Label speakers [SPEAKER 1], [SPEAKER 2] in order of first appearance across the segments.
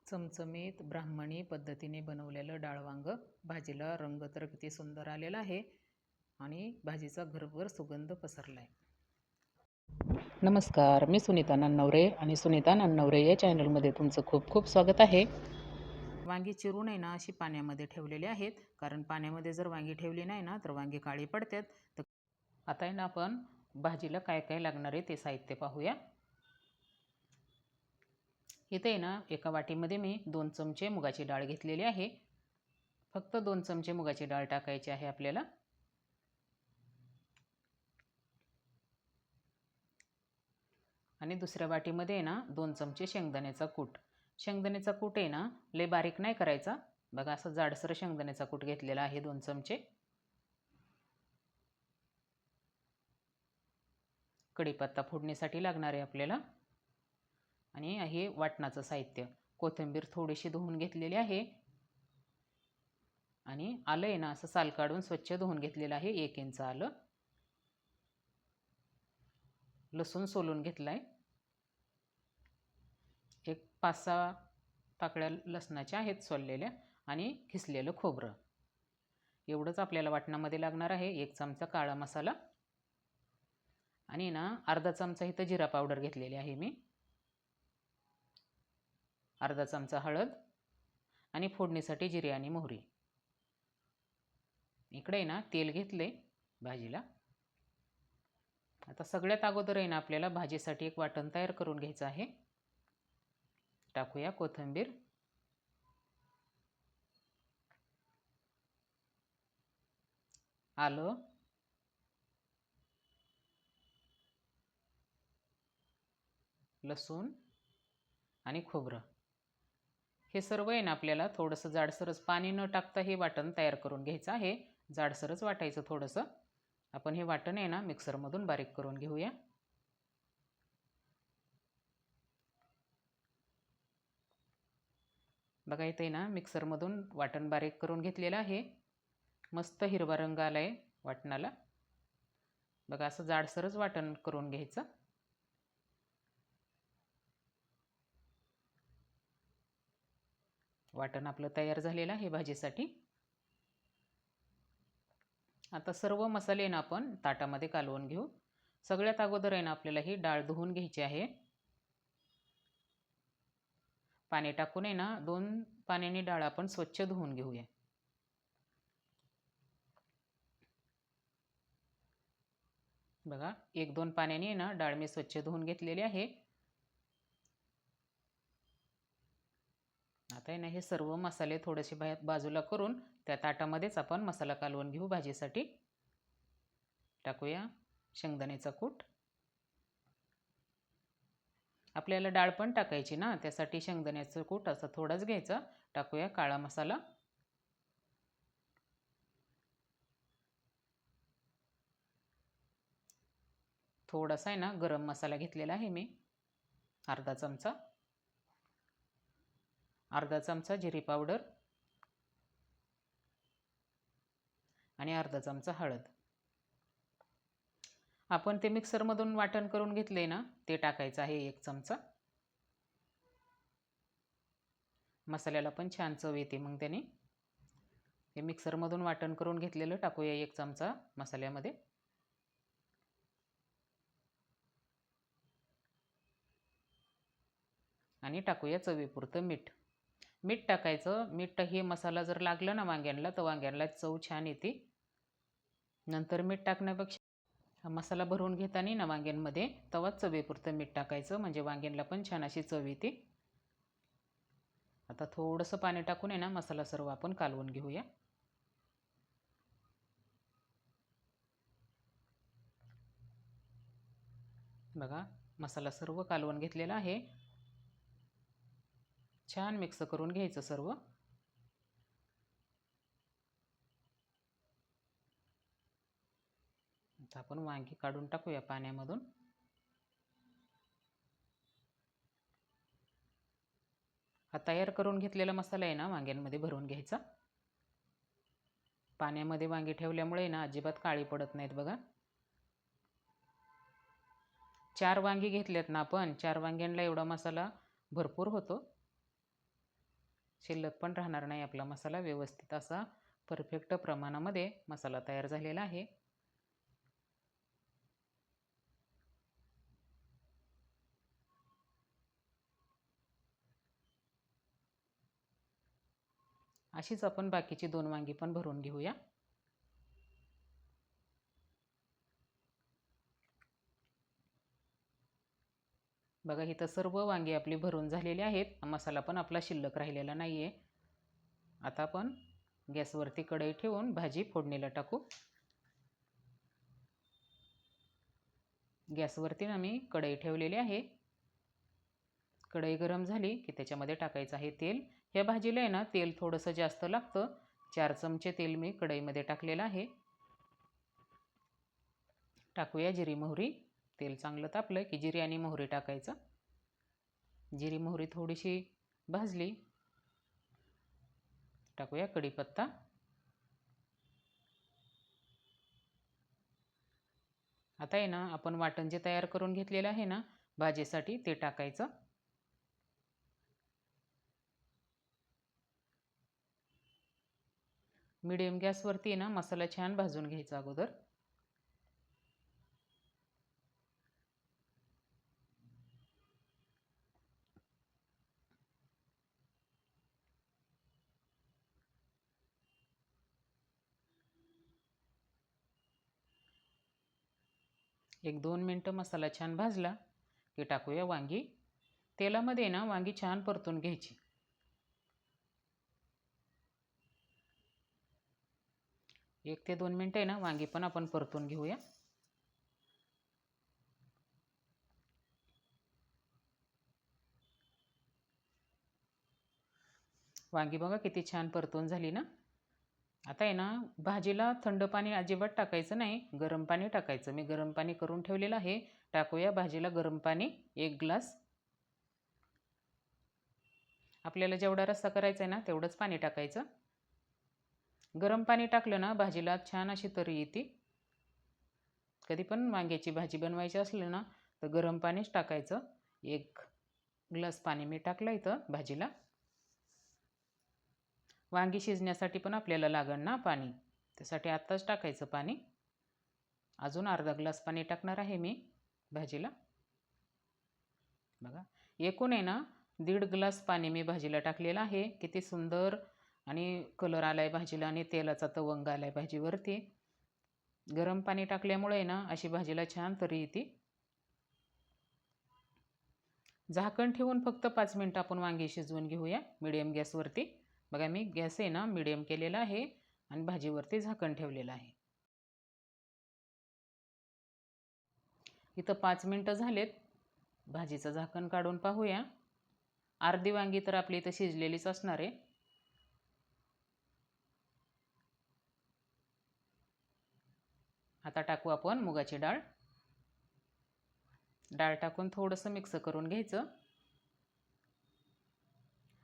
[SPEAKER 1] चमचमीत ब्राह्मणी पद्धतीने बनवलेलं डाळ वांग भाजीला रंग तर किती सुंदर आलेला आहे आणि भाजीचा घरभर सुगंध पसरला आहे. नमस्कार, मी सुनीता नन्नवरे आणि सुनीता नन्नवरे या चॅनलमध्ये तुमचं खूप खूप स्वागत आहे. वांगी चिरून आहे ना अशी पाण्यामध्ये ठेवलेली आहेत, कारण पाण्यामध्ये जर वांगी ठेवली नाही ना तर वांगी काळी पडतात. तर आता आहे ना आपण भाजीला काय काय लागणार आहे ते साहित्य पाहूया. इथे आहे ना एका वाटीमध्ये मी 2 चमचे मुगाची डाळ घेतलेली आहे. फक्त 2 चमचे मुगाची डाळ टाकायची आहे आपल्याला. आणि दुसऱ्या वाटीमध्ये आहे ना 2 चमचे शेंगदाण्याचा कूट. शेंगदाण्याचा कूट आहे ना लय बारीक नाही करायचा. बघा असं जाडसर शेंगदाण्याचा कूट घेतलेला आहे 2 चमचे. कढीपत्ता फोडणीसाठी लागणार आहे आपल्याला. आणि हे वाटणाचं साहित्य. कोथिंबीर थोडीशी धुवून घेतलेली आहे. आणि आलं आहे ना असं साल काढून स्वच्छ धुवून घेतलेलं आहे 1 इंच आलं. लसूण सोलून घेतलाय. एक 5-6 पाकळ्या लसणाच्या आहेत सोललेल्या आणि खिसलेलं खोबरं. एवढंच आपल्याला वाटणामध्ये लागणार आहे. 1 चमचा काळा मसाला आणि ना अर्धा चमचा इथं जिरा पावडर घेतलेली आहे मी. अर्धा चमचा हळद आणि फोडणीसाठी जिरे आणि मोहरी. इकडे ना तेल घेतले भाजीला. आता सगळ्यात अगोदर आहे ना आपल्याला भाजीसाठी एक वाटण तयार करून घ्यायचं आहे. टाकूया कोथिंबीर, आलं, लसूण आणि खोबरं. हे सर्व आहे ना आपल्याला थोडंसं जाडसरच पाणी न टाकता हे वाटण तयार करून घ्यायचं आहे. जाडसरच वाटायचं थोडंसं. आपण हे वाटण आहे ना मिक्सरमधून बारीक करून घेऊया. बघा इथे ना मिक्सरमधून वाटण बारीक करून घेतलेलं आहे. मस्त हिरवा रंग आलाय वाटणाला. बघा असं जाडसरच वाटण करून घ्यायचं. वाटण आपलं तयार झालेलं आहे भाजीसाठी. आता सर्व मसाले ना आपण ताटामध्ये कालवून घेऊ. सगळ्यात अगोदर आहे ना आपल्याला ही डाळ धुवून घ्यायची आहे. पाणी टाकून आहे ना 2 पाण्याने डाळ आपण स्वच्छ धुवून घेऊया. बघा 1-2 पाण्याने ना डाळ मी स्वच्छ धुवून घेतलेली आहे. आता आहे ना हे सर्व मसाले थोडेसे बाजूला करून त्या ताटामध्येच आपण मसाला कालवून घेऊ भाजीसाठी. टाकूया शेंगदाण्याचा कूट. आपल्याला डाळ पण टाकायची ना, त्यासाठी शेंगदाण्याचं कूट असं थोडंच घ्यायचं. टाकूया काळा मसाला. थोडासा आहे ना गरम मसाला घेतलेला आहे मी, अर्धा चमचा. अर्धा चमचा जिरी पावडर आणि अर्धा चमचा हळद. आपण ते मिक्सरमधून वाटण करून घेतले ना ते टाकायचं आहे 1 चमचा. मसाल्याला पण छान चव येते मग त्याने. हे मिक्सरमधून वाटण करून घेतलेलं टाकूया 1 चमचा मसाल्यामध्ये. आणि टाकूया चवीपुरतं मीठ. मीठ टाकायचं. मीठ हे मसाला जर लागला ना वांग्यांना तर वांग्यांना चव छान येते. नंतर मीठ टाकण्यापेक्षा मसाला भरून घेताना ना वांग्यांमध्ये तेव्हाच चवीपुरतं मीठ टाकायचं, म्हणजे वांग्यांना पण छान अशी चव येते. आता थोडंसं पाणी टाकून आहे ना मसाला सर्व आपण कालवून घेऊया. बघा मसाला सर्व कालवून घेतलेला आहे. छान मिक्स करून घ्यायचं सर्व. आता आपण वांगी काढून टाकूया पाण्यामधून. हा तयार करून घेतलेला मसाला आहे ना वांग्यांमध्ये भरून घ्यायचा. पाण्यामध्ये वांगी ठेवल्यामुळे ना अजिबात काळी पडत नाहीत बघा. 4 वांगी घेतलेत ना आपण, 4 वांग्यांना एवढा मसाला भरपूर होतो. शिल्लक पण राहणार नाही. आपला मसाला व्यवस्थित असा परफेक्ट प्रमाणामध्ये मसाला तयार झालेला आहे. अशीच आपण बाकीची 2 वांगी पण भरून घेऊया. बघा इथं सर्व वांगी आपली भरून झालेली आहेत. मसाला पण आपला शिल्लक राहिलेला नाही आहे. आता आपण गॅसवरती कढई ठेवून भाजी फोडणीला टाकू. गॅसवरती ना मी कढई ठेवलेली आहे. कढई गरम झाली की त्याच्यामध्ये टाकायचं आहे तेल. ह्या भाजीला आहे ना तेल थोडंसं जास्त लागतं. 4 चमचे तेल मी कढईमध्ये टाकलेलं आहे. टाकूया जिरी मोहरी. तेल चांगलं तापलं की जिरी आणि मोहरी टाकायचं. जिरी मोहरी थोडीशी भाजली, टाकूया कढीपत्ता. आता आहे ना आपण वाटण जे तयार करून घेतलेलं आहे ना भाजीसाठी ते टाकायचं. मीडियम गॅसवरती ना मसाला छान भाजून घ्यायचा अगोदर. एक 2 मिनटं मसाला छान भाजला की टाकूया वांगी. तेलामध्ये ना वांगी छान परतून घ्यायची. 1 ते 2 मिनटं आहे ना वांगी पण आपण परतून घेऊया. वांगी बघा किती छान परतून झाली ना. आता आहे ना भाजीला थंड पाणी अजिबात टाकायचं नाही, गरम पाणी टाकायचं. मी गरम पाणी करून ठेवलेलं आहे. टाकूया भाजीला गरम पाणी 1 ग्लास. आपल्याला जेवढा रस्सा करायचा आहे ना तेवढंच पाणी टाकायचं. गरम पाणी टाकलं ना भाजीला छान अशी तरी येते. कधी पण वांग्याची भाजी बनवायची असली ना तर गरम पाणीच टाकायचं. 1 ग्लास पाणी मी टाकलं इथं भाजीला. वांगी शिजण्यासाठी पण आपल्याला लागण ना पाणी, त्यासाठी आत्ताच टाकायचं पाणी. अजून अर्धा ग्लास पाणी टाकणार आहे मी भाजीला. बघा एकूण आहे ना 1.5 ग्लास पाणी मी भाजीला टाकलेलं आहे. किती सुंदर आणि कलर आलाय भाजीला आणि तेलाचा तवंग आलाय भाजीवरती. गरम पाणी टाकल्यामुळे ना अशी भाजीला छान तरी येते. झाकण ठेवून फक्त 5 मिनिटं आपण वांगी शिजवून घेऊया मीडियम गॅसवरती. बघा मी गॅस आहे ना मीडियम केलेला आहे आणि भाजीवरती झाकण ठेवलेलं आहे. इथं 5 मिनिटं झालेत. भाजीचं झाकण काढून पाहूया. अर्धी वांगी तर आपली इथं शिजलेलीच असणार आहे. आता टाकू आपण मुगाची डाळ. डाळ टाकून थोडंसं मिक्स करून घ्यायचं.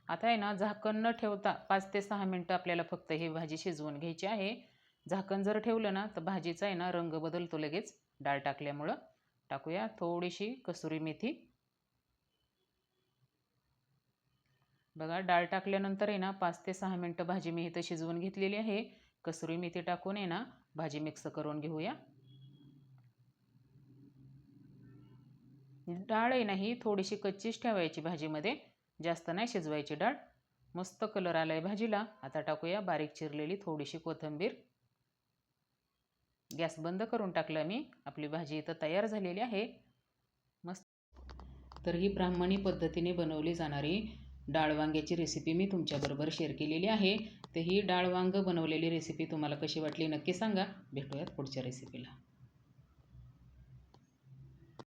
[SPEAKER 1] आता आहे ना झाकण न ठेवता 5 ते 6 मिनिटं आपल्याला फक्त ही भाजी शिजवून घ्यायची आहे. झाकण जर ठेवलं ना तर भाजीचा आहे ना रंग बदलतो लगेच डाळ टाकल्यामुळं. टाकूया थोडीशी कसुरी मेथी. बघा डाळ टाकल्यानंतर आहे ना 5 ते 6 मिनिटं भाजी मी इथं शिजवून घेतलेली आहे. कसुरी मेथी टाकून आहे ना भाजी मिक्स करून घेऊया. डाळ आहे ना ही थोडीशी कच्चीच ठेवायची भाजीमध्ये, जास्त नाही शिजवायची डाळ. मस्त कलर आलाय भाजीला. आता टाकूया बारीक चिरलेली थोडीशी कोथिंबीर. गॅस बंद करून टाकला मी. आपली भाजी इथं तयार झालेली आहे मस्त. तर ही ब्राह्मणी पद्धतीने बनवली जाणारी डाळ वांग्याची रेसिपी मी तुमच्याबरोबर शेअर केलेली आहे. तर ही डाळ वांग बनवलेली रेसिपी तुम्हाला कशी वाटली नक्की सांगा. भेटूयात पुढच्या रेसिपीला.